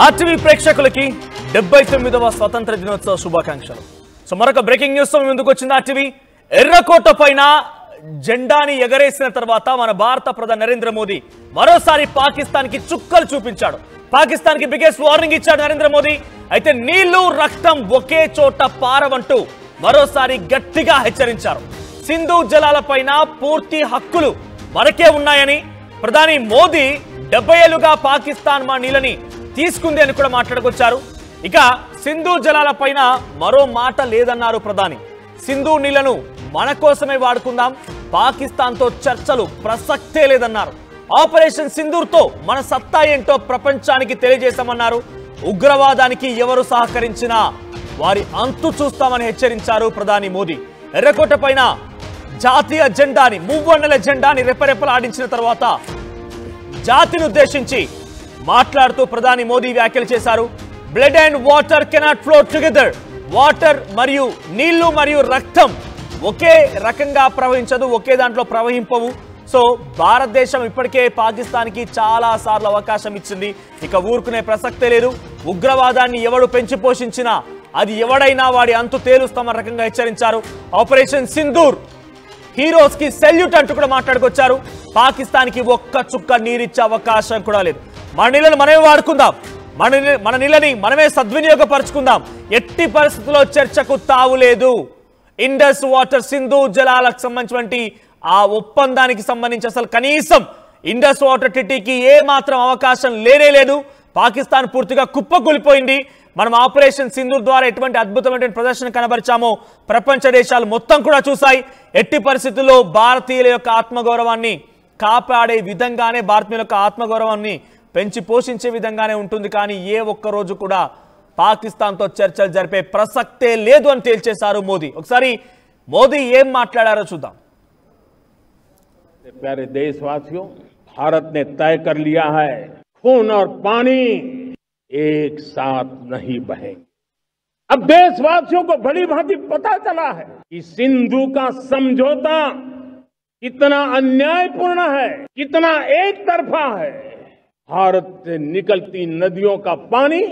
RTV ప్రేక్షకులకి 79వ స్వతంత్ర దినోత్సవ శుభాకాంక్షలు. సో మరొక బ్రేకింగ్ న్యూస్ తో ముందుకు వచ్చింది ఆర్టీవీ. ఎర్రకోట పైన జెండాని ఎగరేసిన తర్వాత మన భారత ప్రధాని నరేంద్ర మోదీ మరోసారి పాకిస్తాన్ కి చుక్కలు చూపించాడు. పాకిస్తాన్ కి బిగ్గెస్ట్ వార్నింగ్ ఇచ్చాడు నరేంద్ర మోదీ. అయితే నీళ్లు రక్తం ఒకే చోట పారవంటూ మరోసారి గట్టిగా హెచ్చరించారు. సింధు జలాలపైన పూర్తి హక్కులు మనకే ఉన్నాయని ప్రధాని మోదీ 70 ఏళ్లుగా పాకిస్తాన్ మా నీళ్ళని తీసుకుంది అని కూడా మాట్లాడుకొచ్చారు. ఇక సింధు జలాలపైన మరో మాట లేదన్నారు ప్రధాని. సింధు నీళ్లను మన కోసమే వాడుకుందాం, పాకిస్తాన్తో చర్చలు ప్రసక్తే లేదన్నారు. ఆపరేషన్ సింధూర్తో మన సత్తా ఏంటో ప్రపంచానికి తెలియజేశామన్నారు. ఉగ్రవాదానికి ఎవరు సహకరించినా వారి అంతు చూస్తామని హెచ్చరించారు ప్రధాని మోదీ. ఎర్రకోట పైన జాతీయ జెండాని మువ్వన్నెల జెండాని రెపరెపలాడించిన తర్వాత జాతిని ఉద్దేశించి మాట్లాడుతూ ప్రధాని మోదీ వ్యాఖ్యలు చేశారు. Blood and water cannot flow together. Water మరియు నీళ్లు మరియు రక్తం ఒకే రకంగా ప్రవహించదు, ఒకే దాంట్లో ప్రవహింపవు. సో భారతదేశం ఇప్పటికే పాకిస్తాన్కి చాలా సార్లు అవకాశం ఇచ్చింది, ఇక ఊరుకునే ప్రసక్తే లేదు. ఉగ్రవాదాన్ని ఎవడు పెంచి పోషించినా అది ఎవడైనా వాడి అంతు తేలుస్తామన్న రకంగా హెచ్చరించారు. ఆపరేషన్ సింధూర్ హీరోస్ కి సెల్యూట్ అంటూ కూడా మాట్లాడుకొచ్చారు. పాకిస్తాన్ కి ఒక్క చుక్క నీరిచ్చే అవకాశం కూడా లేదు. మన నీళ్ళని మనమే వాడుకుందాం, మన నీళ్ళని మనమే సద్వినియోగపరుచుకుందాం. ఎట్టి పరిస్థితుల్లో చర్చకు తావులేదు. ఇండస్ వాటర్ సింధు జలాలకు సంబంధించినటువంటి ఆ ఒప్పందానికి సంబంధించి అసలు కనీసం ఇండస్ వాటర్ ట్రీటీకి ఏ మాత్రం అవకాశం లేనే లేదు. పాకిస్తాన్ పూర్తిగా కుప్పకూలిపోయింది. మనం ఆపరేషన్ సింధూర్ ద్వారా ఎటువంటి అద్భుతమైన ప్రదర్శన కనబరిచామో ప్రపంచ దేశాలు మొత్తం కూడా చూశాయి. ఎట్టి పరిస్థితుల్లో భారతీయుల యొక్క ఆత్మగౌరవాన్ని కాపాడే విధంగానే, భారతీయుల యొక్క ఆత్మగౌరవాన్ని పెంచి పోషించే విధంగానే ఉంటుంది. కానీ ఏ ఒక్క రోజు కూడా పాకిస్తాన్తో చర్చలు జరిపే ప్రసక్తే లేదు అని తేల్చేశారు మోదీ. ఒకసారి మోదీ ఏం మాట్లాడారో చూద్దాం. प्यारे देशवासियों, भारत ने तय कर लिया है खून और पानी एक साथ नहीं बहेंगे। अब देशवासियों को भली भांति पता चला है कि सिंधु का समझौता कितना अन्यायपूर्ण है, कितना एक तरफा है। भारत से निकलती नदियों का पानी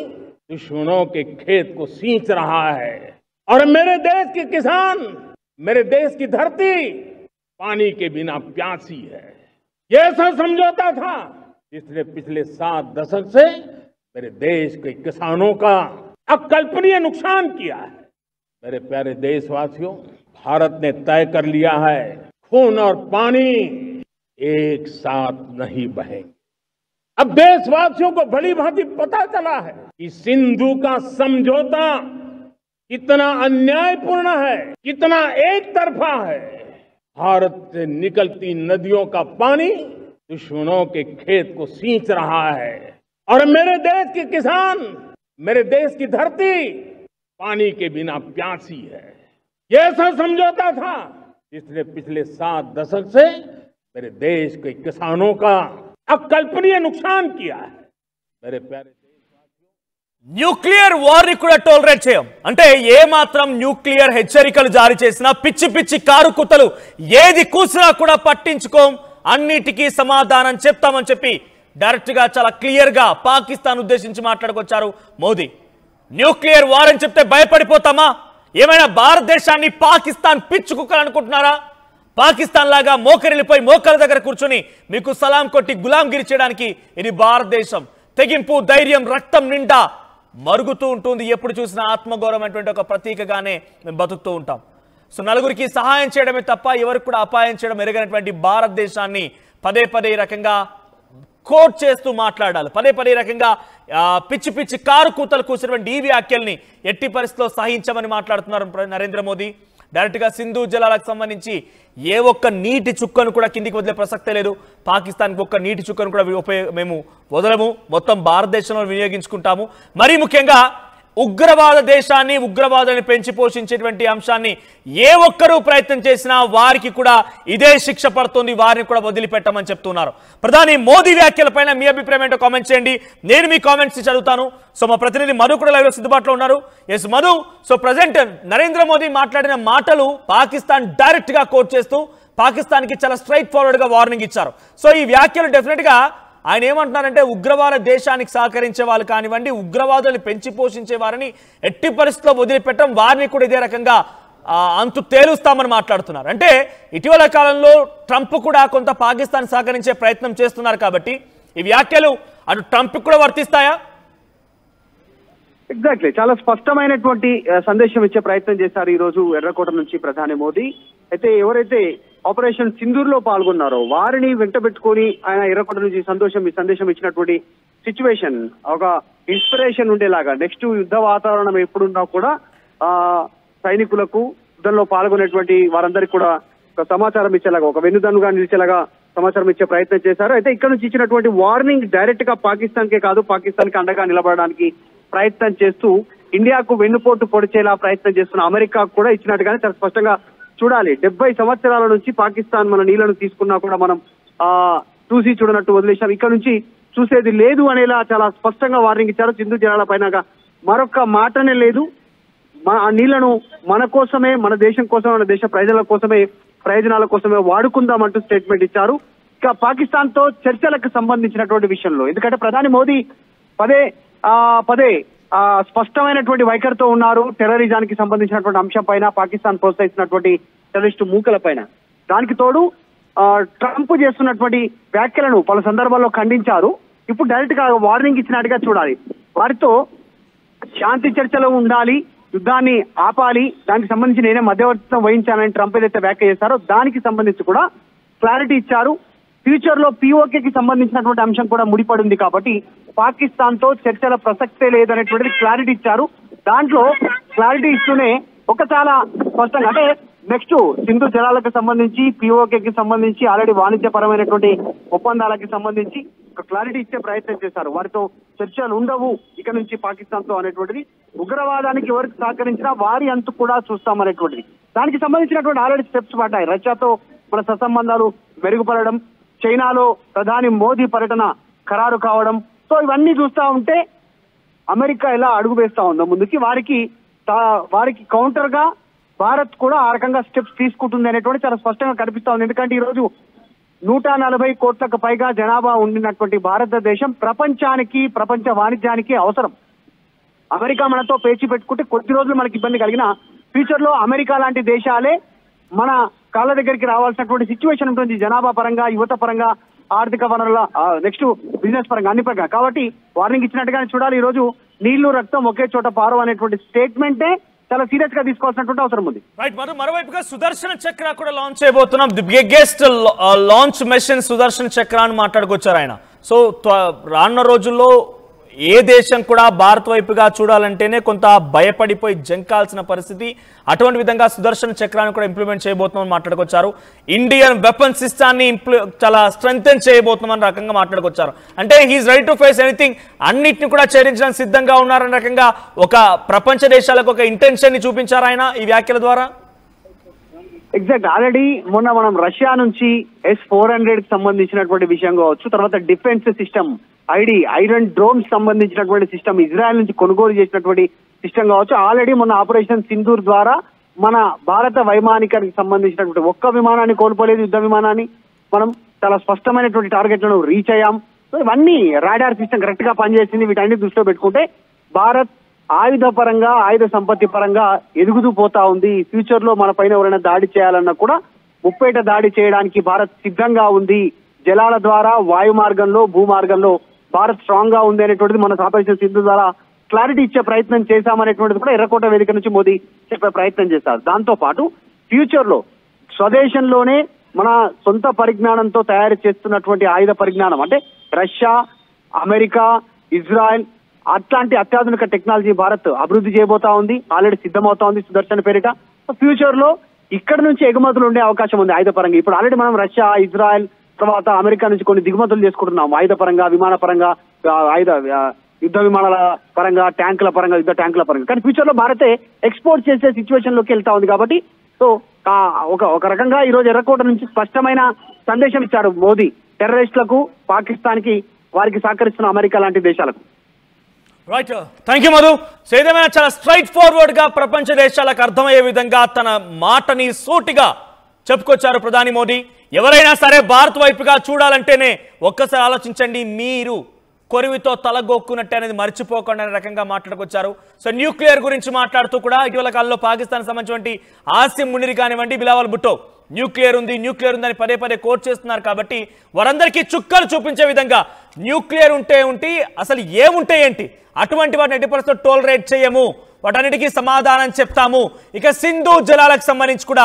दुश्मनों के खेत को सींच रहा है और मेरे देश के किसान, मेरे देश की धरती पानी के बिना प्यासी है। ये ऐसा समझौता था जिसने पिछले 7 दशक से मेरे देश के किसानों का अकल्पनीय नुकसान किया है। मेरे प्यारे देशवासियों, भारत ने तय कर लिया है खून और पानी एक साथ नहीं बहेंगे। अब देशवासियों को भली भांति पता चला है कि सिंधु का समझौता कितना अन्यायपूर्ण है, कितना एक तरफा है। भारत से निकलती नदियों का पानी दुश्मनों के खेत को सींच रहा है और मेरे देश के किसान, मेरे देश की धरती पानी के बिना प्यासी है। ये ऐसा समझौता था जिसने पिछले 7 दशक से मेरे देश के किसानों का अकल्पनीय नुकसान किया है। मेरे प्यारे న్యూక్లియర్ వార్ ని కూడా టోలరేట్ చేయం అంటే ఏ మాత్రం న్యూక్లియర్ హెచ్చరికలు జారీ చేసినా పిచ్చి పిచ్చి కారుకుతలు ఏది కూసినా కూడా పట్టించుకోం, అన్నిటికీ సమాధానం చెప్తామని చెప్పి డైరెక్ట్ గా చాలా క్లియర్ గా పాకిస్తాన్ ఉద్దేశించి మాట్లాడుకొచ్చారు మోదీ. న్యూక్లియర్ వార్ అని చెప్తే భయపడిపోతామా? ఏమైనా భారతదేశాన్ని పాకిస్తాన్ పిచ్చుకుక్కాలనుకుంటున్నారా? పాకిస్తాన్ లాగా మోకరిల్లిపోయి మోకల దగ్గర కూర్చొని మీకు సలాం కొట్టి గులాంగిరి చేయడానికి ఇది భారతదేశం. తెగింపు, ధైర్యం, రక్తం నిండా మరుగుతూ ఉంటుంది. ఎప్పుడు చూసినా ఆత్మగౌరవం అటువంటి ఒక ప్రతీకగానే మేము బతుకుతూ ఉంటాం. సో నలుగురికి సహాయం చేయడమే తప్ప ఎవరికి కూడా అపాయం చేయడం ఎరగనటువంటి భారతదేశాన్ని పదే పదే రకంగా కోట్ చేస్తూ మాట్లాడాలి. పదే పదే రకంగా పిచ్చి పిచ్చి కారు కూతలు కూసినటువంటి ఈ వ్యాఖ్యల్ని ఎట్టి పరిస్థితిలో సహించమని మాట్లాడుతున్నారు నరేంద్ర మోదీ. డైరెక్ట్ గా సింధు జలాలకు సంబంధించి ఏ ఒక్క నీటి చుక్కను కూడా కిందికి వదిలే ప్రసక్తే లేదు. పాకిస్తాన్కి ఒక్క నీటి చుక్కను కూడా మేము వదలము, మొత్తం భారతదేశంలో వినియోగించుకుంటాము. మరీ ముఖ్యంగా ఉగ్రవాద దేశాన్ని, ఉగ్రవాదాన్ని పెంచి పోషించేటువంటి అంశాన్ని ఏ ఒక్కరూ ప్రయత్నం చేసినా వారికి కూడా ఇదే శిక్ష పడుతుంది, వారిని కూడా వదిలిపెట్టమని చెప్తున్నారు. ప్రధాని మోదీ వ్యాఖ్యలపైన మీ అభిప్రాయం ఏంటో కామెంట్ చేయండి. నేను మీ కామెంట్స్ చదువుతాను. సో మా ప్రతినిధి మధు కూడా లైవ్ లో సిద్ధపాటులో ఉన్నారు. Yes Madhu, so present Narendra Modi మాట్లాడిన మాటలు పాకిస్తాన్ డైరెక్ట్ గా కోట్ చేస్తూ పాకిస్తాన్ కి చాలా స్ట్రైట్ ఫార్వర్డ్ గా వార్నింగ్ ఇచ్చారు. సో ఈ వ్యాఖ్యలు డెఫినెట్ గా ఆయన ఏమంటున్నారంటే ఉగ్రవాద దేశానికి సహకరించే వాళ్ళు కానివ్వండి, ఉగ్రవాదులను పెంచి పోషించే వారిని ఎట్టి పరిస్థితుల్లో వదిలిపెట్టడం, వారిని కూడా ఇదే రకంగా అంతు తేలుస్తామని మాట్లాడుతున్నారు. అంటే ఇటీవల కాలంలో ట్రంప్ కూడా కొంత పాకిస్తాన్ సహకరించే ప్రయత్నం చేస్తున్నారు కాబట్టి ఈ వ్యాఖ్యలు అటు ట్రంప్ కూడా వర్తిస్తాయా? ఎగ్జాక్ట్లీ, చాలా స్పష్టమైనటువంటి సందేశం ఇచ్చే ప్రయత్నం చేశారు ఈ రోజు ఎర్రకోట నుంచి ప్రధాని మోదీ. అయితే ఎవరైతే ఆపరేషన్ సింధూర్ లో పాల్గొన్నారో వారిని వెంటబెట్టుకొని ఆయన ఎర్రకోట నుంచి సందేశం ఇచ్చినటువంటి సిచ్యువేషన్ ఒక ఇన్స్పిరేషన్ ఉండేలాగా నెక్స్ట్ యుద్ధ వాతావరణం ఎప్పుడున్నా కూడా సైనికులకు యుద్ధంలో పాల్గొనేటువంటి వారందరికీ కూడా ఒక సమాచారం ఇచ్చేలాగా, ఒక వెన్నుదన్నుగా నిలిచేలాగా సమాచారం ఇచ్చే ప్రయత్నం చేశారు. అయితే ఇక్కడ నుంచి ఇచ్చినటువంటి వార్నింగ్ డైరెక్ట్ గా పాకిస్తాన్ కే కాదు, పాకిస్తాన్ కి అండగా నిలబడడానికి ప్రయత్నం చేస్తూ ఇండియాకు వెన్నుపోటు పొడిచేలా ప్రయత్నం చేస్తున్న అమెరికాకు కూడా ఇచ్చినట్టుగానే చాలా స్పష్టంగా చూడాలి. 70 సంవత్సరాల నుంచి పాకిస్తాన్ మన నీళ్లను తీసుకున్నా కూడా మనం చూసి చూడనట్టు వదిలేశాం, ఇక్కడ నుంచి చూసేది లేదు అనేలా చాలా స్పష్టంగా వార్నింగ్ ఇచ్చారు. సింధు జలాల పైన మరొక మాటనే లేదు, ఆ నీళ్లను మన కోసమే, మన దేశం కోసమే, మన దేశ ప్రజల కోసమే, ప్రయోజనాల కోసమే వాడుకుందామంటూ స్టేట్మెంట్ ఇచ్చారు. ఇక పాకిస్తాన్ తో చర్చలకు సంబంధించినటువంటి విషయంలో ఎందుకంటే ప్రధాని మోదీ పదే స్పష్టమైనటువంటి వైఖరితో ఉన్నారు. టెర్రరిజానికి సంబంధించినటువంటి అంశం పైన, పాకిస్తాన్ ప్రోత్సహిస్తున్నటువంటి టెర్రరిస్టు మూకల పైన. దానికి తోడు ట్రంప్ చేస్తున్నటువంటి వ్యాఖ్యలను పలు సందర్భాల్లో ఖండించారు. ఇప్పుడు డైరెక్ట్ గా వార్నింగ్ ఇచ్చినట్టుగా చూడాలి. వారితో శాంతి చర్చలు ఉండాలి, యుద్ధాన్ని ఆపాలి, దానికి సంబంధించి నేనే మధ్యవర్తిత్వం వహించానని ట్రంప్ ఏదైతే వ్యాఖ్య చేశారో దానికి సంబంధించి కూడా క్లారిటీ ఇచ్చారు. ఫ్యూచర్ లో పిఓకేకి సంబంధించినటువంటి అంశం కూడా ముడిపడింది కాబట్టి పాకిస్తాన్ తో చర్చల ప్రసక్తే లేదనేటువంటిది క్లారిటీ ఇచ్చారు. దాంట్లో క్లారిటీ ఇస్తూనే ఒక చాలా స్పష్టంగా అంటే నెక్స్ట్ సింధు జలాలకు సంబంధించి, పిఓకేకి సంబంధించి, ఆల్రెడీ వాణిజ్యపరమైనటువంటి ఒప్పందాలకి సంబంధించి ఒక క్లారిటీ ఇచ్చే ప్రయత్నం చేశారు. వారితో చర్చలు ఉండవు ఇక నుంచి పాకిస్తాన్ తో అనేటువంటిది, ఉగ్రవాదానికి ఎవరికి సహకరించినా వారి అంతు కూడా చూస్తామనేటువంటిది. దానికి సంబంధించినటువంటి ఆల్రెడీ స్టెప్స్ పడ్డాయి. రష్యాతో మన సత్సంబంధాలు మెరుగుపడడం, చైనాలో ప్రధాని మోదీ పర్యటన ఖరారు కావడం, సో ఇవన్నీ చూస్తా ఉంటే అమెరికా ఎలా అడుగు వేస్తా ఉందో ముందుకి, వారికి కౌంటర్ గా భారత్ కూడా ఆ రకంగా స్టెప్స్ తీసుకుంటుంది అనేటువంటి చాలా స్పష్టంగా కనిపిస్తా ఉంది. ఎందుకంటే ఈ రోజు 140 కోట్లకు పైగా జనాభా ఉండినటువంటి భారతదేశం ప్రపంచానికి, ప్రపంచ వాణిజ్యానికి అవసరం. అమెరికా మనతో పేచి పెట్టుకుంటే కొద్ది రోజులు మనకి ఇబ్బంది కలిగిన ఫ్యూచర్ లో అమెరికా లాంటి దేశాలే మన కాళ్ళ దగ్గరికి రావాల్సినటువంటి సిచ్యువేషన్ ఉంటుంది, జనాభా పరంగా, యువత పరంగా, ఆర్థిక వనరుల నెక్స్ట్ బిజినెస్ పరంగా, అన్ని పరంగా. కాబట్టి వార్నింగ్ ఇచ్చినట్టుగానే చూడాలి. ఈ రోజు నీళ్లు రక్తం ఒకే చోట పారు అనేటువంటి స్టేట్మెంటే చాలా సీరియస్ గా తీసుకోవాల్సినటువంటి అవసరం ఉంది. రైట్, మరోవైపుగా సుదర్శన చక్ర కూడా లాంచ్ చేయబోతున్నాం. ది బిగ్గెస్ట్ లాంచ్ మెషిన్ సుదర్శన చక్ర అని మాట్లాడుకొచ్చారు ఆయన. సో రానున్న రోజుల్లో ఏ దేశం కూడా భారత్ వైపుగా చూడాలంటేనే కొంత భయపడిపోయి జంకాల్సిన పరిస్థితి. అటువంటి విధంగా సుదర్శన చక్రాన్ని కూడా ఇంప్లిమెంట్ చేయబోతున్నామని మాట్లాడుకొచ్చారు. ఇండియన్ వెపన్ సిస్టాన్ని చాలా స్ట్రెంగ్తెన్ చేయబోతున్నామని రకంగా మాట్లాడుకొచ్చారు. అంటే he's ready to face anything, అన్నిటిని కూడా ఛేదించడానికి సిద్ధంగా ఉన్నారన్న రకంగా ఒక ప్రపంచ దేశాలకు ఒక ఇంటెన్షన్ ని చూపించారు ఆయన ఈ వ్యాఖ్యల ద్వారా. ఎగ్జాక్ట్, ఆల్రెడీ మొన్న మనం రష్యా నుంచి S-400 కి సంబంధించినటువంటి విషయం కావచ్చు, తర్వాత డిఫెన్స్ సిస్టమ్ ఐరన్ డ్రోన్స్ సంబంధించినటువంటి సిస్టమ్ ఇజ్రాయెల్ నుంచి కొనుగోలు చేసినటువంటి సిస్టమ్ కావచ్చు, ఆల్రెడీ మొన్న ఆపరేషన్ సింధూర్ ద్వారా మన భారత వైమానికానికి సంబంధించినటువంటి ఒక్క విమానాన్ని కోల్పోలేదు, యుద్ధ విమానాన్ని. మనం చాలా స్పష్టమైనటువంటి టార్గెట్లను రీచ్ అయ్యాం. సో ఇవన్నీ రాడార్ సిస్టమ్ కరెక్ట్ గా పనిచేసింది. వీటన్ని దృష్టిలో పెట్టుకుంటే భారత్ ఆయుధ పరంగా, ఆయుధ సంపత్తి పరంగా ఎదుగుతూ పోతా ఉంది. ఫ్యూచర్ లో మన పైన ఎవరైనా దాడి చేయాలన్నా కూడా ముప్పేట దాడి చేయడానికి భారత్ సిద్ధంగా ఉంది. జలాల ద్వారా, వాయు మార్గంలో, భూ మార్గంలో భారత్ స్ట్రాంగ్ గా ఉంది అనేటువంటిది మన ఆపరేషన్ సింధు ద్వారా క్లారిటీ ఇచ్చే ప్రయత్నం చేశామనేటువంటిది కూడా ఎర్రకోట వేదిక నుంచి మోదీ చెప్పే ప్రయత్నం చేశారు. దాంతో పాటు ఫ్యూచర్ లో స్వదేశంలోనే మన సొంత పరిజ్ఞానంతో తయారు చేస్తున్నటువంటి ఆయుధ పరిజ్ఞానం అంటే రష్యా, అమెరికా, ఇజ్రాయెల్ అట్లాంటి అత్యాధునిక టెక్నాలజీ భారత్ అభివృద్ధి చేయబోతా ఉంది. ఆల్రెడీ సిద్ధమవుతా ఉంది సుదర్శన పేరిట. ఫ్యూచర్ లో ఇక్కడ నుంచి ఎగుమతులు ఉండే అవకాశం ఉంది ఆయుధ పరంగా. ఇప్పుడు ఆల్రెడీ మనం రష్యా, ఇజ్రాయెల్, తర్వాత అమెరికా నుంచి కొన్ని దిగుమతులు చేసుకుంటున్నాం ఆయుధ పరంగా, విమాన పరంగా, యుద్ధ విమానాల పరంగా, ట్యాంకుల పరంగా, యుద్ధ ట్యాంకుల పరంగా. కానీ ఫ్యూచర్ లో భారతే ఎక్స్పోర్ట్ చేసే సిచ్యువేషన్ లోకి వెళ్తా ఉంది. కాబట్టి సో ఒక రకంగా ఈ రోజు ఎర్రకోట నుంచి స్పష్టమైన సందేశం ఇచ్చారు మోదీ టెర్రరిస్టులకు, పాకిస్తాన్ కి, వారికి సహకరిస్తున్న అమెరికా లాంటి దేశాలకు. Right, thank you Madhu. ఏదేమైనా చాలా స్ట్రైట్ ఫార్వర్డ్ గా ప్రపంచ దేశాలకు అర్థమయ్యే విధంగా తన మాటని సూటిగా చెప్పుకొచ్చారు ప్రధాని మోదీ. ఎవరైనా సరే భారత్ వైపుగా చూడాలంటేనే ఒక్కసారి ఆలోచించండి, మీరు కొరివితో తలగొక్కున్నట్టు అనేది మర్చిపోకుండా అనే రకంగా మాట్లాడుకొచ్చారు. సో న్యూక్లియర్ గురించి మాట్లాడుతూ కూడా ఇటీవల కాలంలో పాకిస్తాన్ సంబంధించినటువంటి ఆసిమ్ మునిర్ కానివ్వండి, బిలావల్ భుట్టో న్యూక్లియర్ ఉంది అని పదే పదే కోట్ చేస్తున్నారు. కాబట్టి వారందరికీ చుక్కలు చూపించే విధంగా న్యూక్లియర్ ఉంటే అసలు ఏముంటే ఏంటి, అటువంటి వాటిని ఎట్టి పరిస్థితుల్లో టోలరేట్ చేయము, వాటన్నిటికీ సమాధానం చెప్తాము. ఇక సింధు జలాలకు సంబంధించి కూడా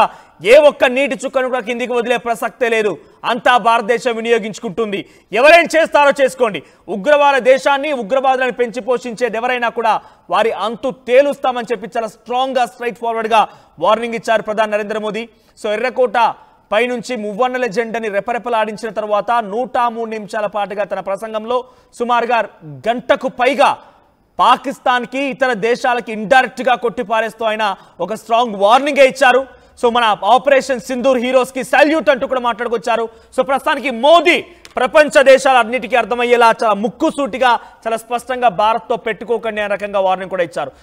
ఏ ఒక్క నీటి చుక్కను కూడా కిందికి వదిలే ప్రసక్తే లేదు, అంతా భారతదేశం వినియోగించుకుంటుంది. ఎవరేం చేస్తారో చేసుకోండి, ఉగ్రవాద దేశాన్ని ఉగ్రవాదులను పెంచి పోషించేది ఎవరైనా కూడా వారి అంతు తేలుస్తామని చెప్పి చాలా స్ట్రాంగ్గా స్ట్రైట్ ఫార్వర్డ్గా వార్నింగ్ ఇచ్చారు ప్రధాని నరేంద్ర మోదీ. సో ఎర్రకోట పైనుంచి మువ్వన్నెల జెండాని రెపరెపలాడించిన తర్వాత 103 నిమిషాల పాటుగా తన ప్రసంగంలో సుమారుగా గంటకు పైగా పాకిస్తాన్కి ఇతర దేశాలకి ఇండైరెక్ట్ గా కొట్టిపారేస్తూ ఆయన ఒక స్ట్రాంగ్ వార్నింగ్ ఇచ్చారు. సో మన ఆపరేషన్ సింధూర్ హీరోస్ కి సాల్యూట్ అంటూ కూడా మాట్లాడుకొచ్చారు. సో ప్రస్తుతానికి మోదీ ప్రపంచ దేశాలన్నిటికీ అర్థమయ్యేలా చాలా ముక్కుసూటిగా చాలా స్పష్టంగా భారత్తో పెట్టుకోకండి అనే రకంగా వార్నింగ్ కూడా ఇచ్చారు.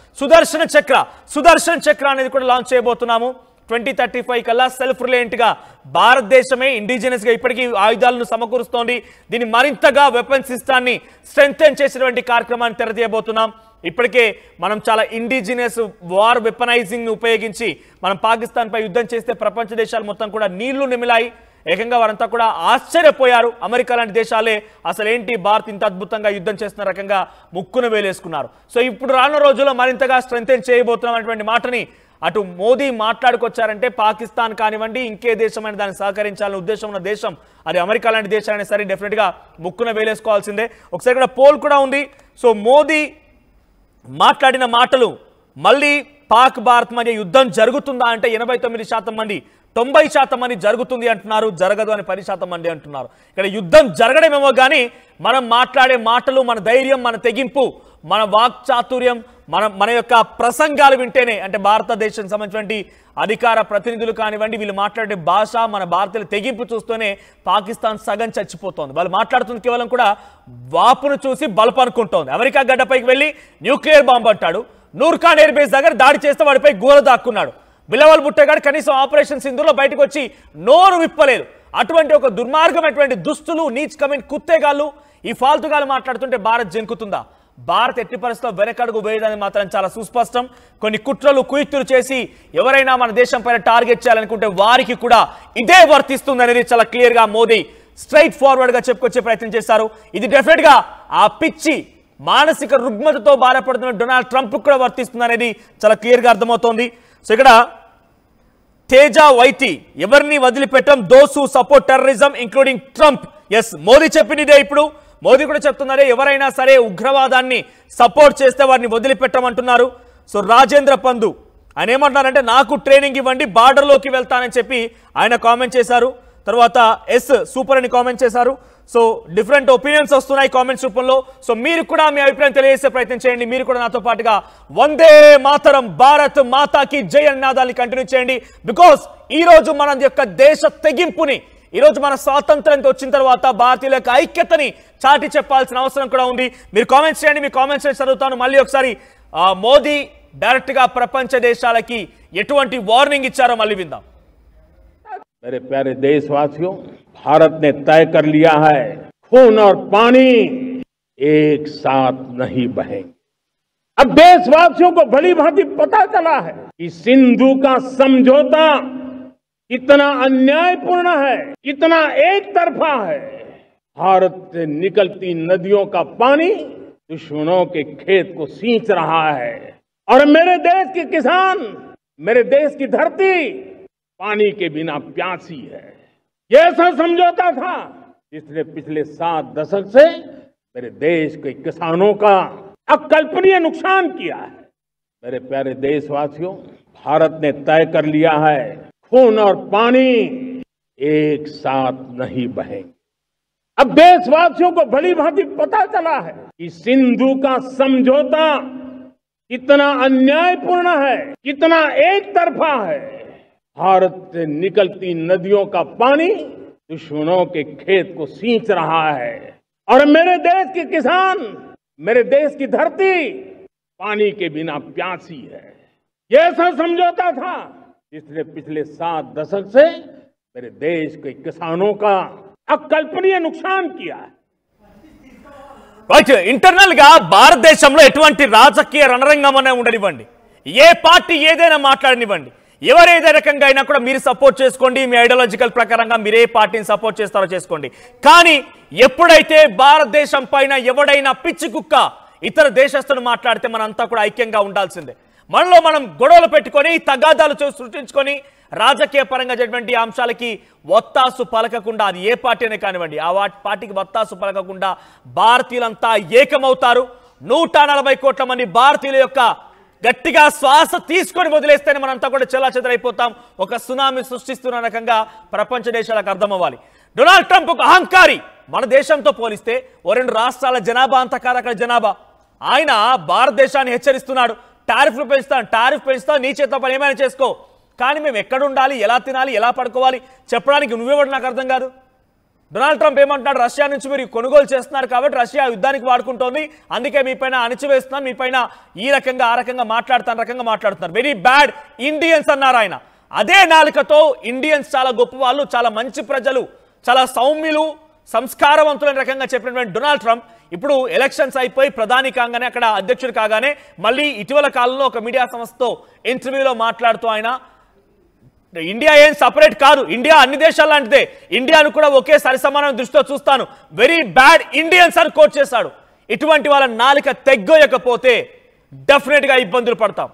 సుదర్శన్ చక్ర అనేది కూడా లాంచ్ చేయబోతున్నాము. 2035 కల్లా సెల్ఫ్ రిలయంట్ గా భారతదేశమే ఇండిజినస్ గా ఇప్పటికీ ఆయుధాలను సమకూరుస్తోంది. దీన్ని మరింతగా వెపన్ సిస్టాన్ని స్ట్రెంగ్థెన్ చేసినటువంటి కార్యక్రమాన్ని తెరతీయబోతున్నాం. ఇప్పటికే మనం చాలా ఇండిజినస్ వార్ వెపనైజింగ్ ని ఉపయోగించి మనం పాకిస్తాన్ పై యుద్ధం చేస్తే ప్రపంచ దేశాలు మొత్తం కూడా నీళ్లు నిమిలాయి. ఏకంగా వారంతా కూడా ఆశ్చర్యపోయారు. అమెరికా లాంటి దేశాలే అసలేంటి భారత్ ఇంత అద్భుతంగా యుద్ధం చేస్తున్న రకంగా ముక్కును వేలేసుకున్నారు. సో ఇప్పుడు రానున్న రోజుల్లో మరింతగా స్ట్రెంగ్థెన్ చేయబోతున్నాం అనేటువంటి మాటని అటు మోదీ మాట్లాడుకొచ్చారంటే పాకిస్తాన్ కానివ్వండి, ఇంకే దేశమైన దాన్ని సహకరించాలనే ఉద్దేశం ఉన్న దేశం అది అమెరికా లాంటి దేశాలైనా సరే డెఫినెట్గా ముక్కున వేలేసుకోవాల్సిందే. ఒకసారి ఇక్కడ పోల్ కూడా ఉంది. సో మోదీ మాట్లాడిన మాటలు మళ్ళీ పాక్ భారత్ మధ్య యుద్ధం జరుగుతుందా అంటే 89% మంది, 90% మంది జరుగుతుంది అంటున్నారు, జరగదు అని 10% మంది అంటున్నారు. ఇక్కడ యుద్ధం జరగడమేమో కానీ మనం మాట్లాడే మాటలు, మన ధైర్యం, మన తెగింపు, మన వాక్చాతుర్యం, మన యొక్క ప్రసంగాలు వింటేనే, అంటే భారతదేశం సంబంధించినటువంటి అధికార ప్రతినిధులు కానివ్వండి, వీళ్ళు మాట్లాడే భాష, మన భారతీయుల తెగింపు చూస్తూనే పాకిస్తాన్ సగం చచ్చిపోతోంది. వాళ్ళు మాట్లాడుతుంది కేవలం కూడా వాపును చూసి బల్బ్ అనుకుంటోంది. అమెరికా గడ్డపైకి వెళ్ళి న్యూక్లియర్ బాంబు అంటాడు, నూర్ఖాన్ ఎయిర్ బేస్ దగ్గర దాడి చేస్తే వాడిపై గోల దాక్కున్నాడు. బిలావల్ భుట్టో గారు కనీసం ఆపరేషన్ సింధూర్లో బయటకు వచ్చి నోరు విప్పలేదు. అటువంటి ఒక దుర్మార్గమైనటువంటి దుస్తులు, నీచ్ కమెంట్ కుత్తేగాళ్ళు, ఈ ఫాల్తుగాలు మాట్లాడుతుంటే భారత్ జంకుతుందా? భారత్ ఎట్టి పరిస్థితుల్లో వెనకడుగు వేయడానికి మాత్రం చాలా సుస్పష్టం. కొన్ని కుట్రలు కుయుక్తులు చేసి ఎవరైనా మన దేశం పైన టార్గెట్ చేయాలనుకుంటే వారికి కూడా ఇదే వర్తిస్తుంది అనేది చాలా క్లియర్ గా మోదీ స్ట్రైట్ ఫార్వర్డ్ గా చెప్పుకొచ్చే ప్రయత్నం చేశారు. ఇది డెఫినెట్ గా ఆ పిచ్చి మానసిక రుగ్మతతో బాధపడుతున్న డొనాల్డ్ ట్రంప్ కూడా వర్తిస్తుంది అనేది చాలా క్లియర్ గా అర్థమవుతోంది. సో ఇక్కడ తేజ వైతి, ఎవరిని వదిలిపెట్టం, those who support terrorism including Trump. Yes, Modi చెప్పిందే. ఇప్పుడు మోదీ కూడా చెప్తున్నారే, ఎవరైనా సరే ఉగ్రవాదాన్ని సపోర్ట్ చేస్తే వారిని వదిలిపెట్టమంటున్నారు. సో రాజేంద్ర పందు ఆయన ఏమంటున్నారంటే, నాకు ట్రైనింగ్ ఇవ్వండి, బార్డర్లోకి వెళ్తానని చెప్పి ఆయన కామెంట్ చేశారు. తర్వాత ఎస్ సూపర్ అని కామెంట్ చేశారు. సో డిఫరెంట్ ఒపీనియన్స్ వస్తున్నాయి కామెంట్స్ రూపంలో. సో మీరు కూడా మీ అభిప్రాయం తెలియజేసే ప్రయత్నం చేయండి. మీరు కూడా నాతో పాటుగా వందే మాతరం, భారత్ మాతాకి జై అన్నాదాన్ని కంటిన్యూ చేయండి. బికాస్ ఈ రోజు మన యొక్క దేశ తెగింపుని, ఈ రోజు మన స్వాతంత్ర్యంతో వచ్చిన తర్వాత భారతీయుల యొక్క ఐక్యతని చాటి చెప్పాల్సిన అవసరం కూడా ఉంది. మీరు కామెంట్స్ చేయండి, మీ కామెంట్స్ చదువుతాను. మళ్ళీ ఒకసారి మోదీ డైరెక్ట్ గా ప్రపంచ దేశాలకి ఎటువంటి వార్నింగ్ ఇచ్చారో మళ్ళీ విందాం. मेरे प्यारे देशवासियों, भारत ने तय कर लिया है, खून और पानी एक साथ नहीं बहेंगे। अब देशवासियों को भली भांति पता चला है कि सिंधु का समझौता कितना अन्यायपूर्ण है, कितना एक तरफा है। भारत से निकलती नदियों का पानी दुश्मनों के खेत को सींच रहा है और मेरे देश के किसान, मेरे देश की धरती पानी के बिना प्यासी है। ये ऐसा समझौता था जिसने पिछले 7 दशक से मेरे देश के किसानों का अकल्पनीय नुकसान किया है। मेरे प्यारे देशवासियों, भारत ने तय कर लिया है, खून और पानी एक साथ नहीं बहेंगे। अब देशवासियों को भली भांति पता चला है कि सिंधु का समझौता कितना अन्यायपूर्ण है, कितना एक तरफा है। भारत से निकलती नदियों का पानी दुश्मनों के खेत को सींच रहा है और मेरे देश के किसान, मेरे देश की धरती पानी के बिना प्यासी है। ये ऐसा समझौता था जिसने पिछले 7 दशक से मेरे देश के किसानों का अकल्पनीय नुकसान किया है। రైట్, ఇంటర్నల్ గా భారతదేశంలో ఎటువంటి రాజకీయ రణరంగం అనే ఉండనివ్వండి, ఏ పార్టీ ఏదైనా మాట్లాడనివ్వండి, ఎవరు ఏదే రకంగా అయినా కూడా మీరు సపోర్ట్ చేసుకోండి, మీ ఐడియాలజికల్ ప్రకారంగా మీరు ఏ పార్టీని సపోర్ట్ చేస్తారో చేసుకోండి. కానీ ఎప్పుడైతే భారతదేశం పైన ఎవడైనా పిచ్చి కుక్క ఇతర దేశస్తులు మాట్లాడితే మనంతా కూడా ఐక్యంగా ఉండాల్సిందే. మనలో మనం గొడవలు పెట్టుకొని తగాదాలు సృష్టించుకొని రాజకీయ పరంగా జరిగినటువంటి అంశాలకి వత్తాసు పలకకుండా, అది ఏ పార్టీ అనే కానివ్వండి, ఆ పార్టీకి వత్తాసు పలకకుండా భారతీయులంతా ఏకమవుతారు. 140 కోట్ల మంది భారతీయుల యొక్క గట్టిగా శ్వాస తీసుకొని వదిలేస్తేనే మనంతా కూడా చెల్లాచెదరైపోతాం. ఒక సునామీ సృష్టిస్తున్న రకంగా ప్రపంచ దేశాలకు అర్థం అవ్వాలి. డొనాల్డ్ ట్రంప్ ఒక అహంకారి. మన దేశంతో పోలిస్తే ఓ 2 రాష్ట్రాల జనాభా అంతా కాదు అక్కడ జనాభా. ఆయన భారతదేశాన్ని హెచ్చరిస్తున్నాడు, టారిఫ్ పెంచుతా, నీ చేత పని ఏమైనా చేసుకో, కానీ మేము ఎక్కడ ఉండాలి, ఎలా తినాలి, ఎలా పడుకోవాలి చెప్పడానికి నువ్వెవడు నాకు అర్థం కాదు. డొనాల్డ్ ట్రంప్ ఏమంటున్నాడు, రష్యా నుంచి మీరు కొనుగోలు చేస్తున్నారు కాబట్టి రష్యా యుద్ధానికి వాడుకుంటోంది, అందుకే మీ పైన అణిచివేస్తున్నాను, మీ పైన ఈ రకంగా ఆ రకంగా మాట్లాడుతున్నారు. వెరీ బ్యాడ్ ఇండియన్స్ అన్నారు ఆయన. అదే నాలుకతో ఇండియన్స్ చాలా గొప్ప వాళ్ళు, చాలా మంచి ప్రజలు, చాలా సౌమ్యులు, సంస్కారవంతులైన రకంగా చెప్పినటువంటి డొనాల్డ్ ట్రంప్ ఇప్పుడు ఎలక్షన్స్ అయిపోయి ప్రధాని కాగానే, అక్కడ అధ్యక్షుడు కాగానే మళ్ళీ ఇటీవల కాలంలో ఒక మీడియా సంస్థతో ఇంటర్వ్యూలో మాట్లాడుతూ ఆయన ఇండియా ఏం సపరేట్ కాదు, ఇండియా అన్ని దేశాల లాంటిదే, ఇండియాను కూడా ఒకే సరిసమానమైన దృష్టితో చూస్తాను, వెరీ బ్యాడ్ ఇండియన్స్ అని కోట్ చేశాడు. ఇటువంటి వాళ్ళ నాలుక తెగ్గోయకపోతే డెఫినెట్ గా ఇబ్బందులు పడతాం.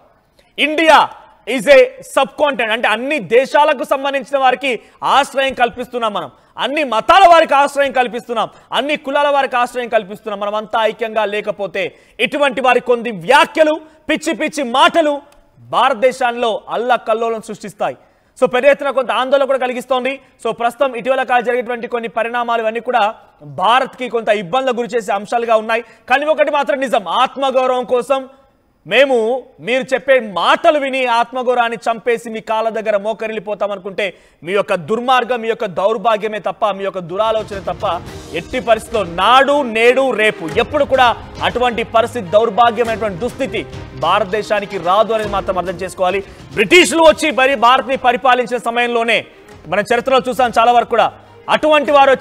India is a sub continent, అంటే అన్ని దేశాలకు సంబంధించిన వారికి ఆశ్రయం కల్పిస్తున్నాం మనం, అన్ని మతాల వారికి ఆశ్రయం కల్పిస్తున్నాం, అన్ని కులాల వారికి ఆశ్రయం కల్పిస్తున్నాం. మనమంతా ఐక్యంగా లేకపోతే ఇటువంటి వారి కొన్ని వ్యాఖ్యలు, పిచ్చి పిచ్చి మాటలు భారతదేశాల్లో అల్లకల్లోలం సృష్టిస్తాయి. సో పెద్ద ఎత్తున కొంత ఆందోళన కూడా కలిగిస్తోంది. సో ప్రస్తుతం ఇటీవల కాలం జరిగేటువంటి కొన్ని పరిణామాలు ఇవన్నీ కూడా భారత్కి కొంత ఇబ్బందులు గురి చేసే అంశాలుగా ఉన్నాయి. కానీ ఒకటి మాత్రం నిజం, ఆత్మగౌరవం కోసం మీరు చెప్పే మాటలు విని ఆత్మగౌరవాన్ని చంపేసి మీ కాళ్ళ దగ్గర మోకరిల్లిపోతాం అనుకుంటే మీ యొక్క దుర్మార్గం, మీ యొక్క దౌర్భాగ్యమే తప్ప, మీ యొక్క దురాలోచన తప్ప ఎట్టి పరిస్థితిలో నాడు నేడు రేపు ఎప్పుడు కూడా అటువంటి పరిస్థితి, దౌర్భాగ్యమైనటువంటి దుస్థితి భారతదేశానికి రాదు అనేది మాత్రం అర్థం చేసుకోవాలి. బ్రిటిషులు వచ్చి భారత్ని పరిపాలించిన సమయంలోనే మనం చరిత్రలో చూసాం చాలా వరకు కూడా అటువంటి వారు వచ్చి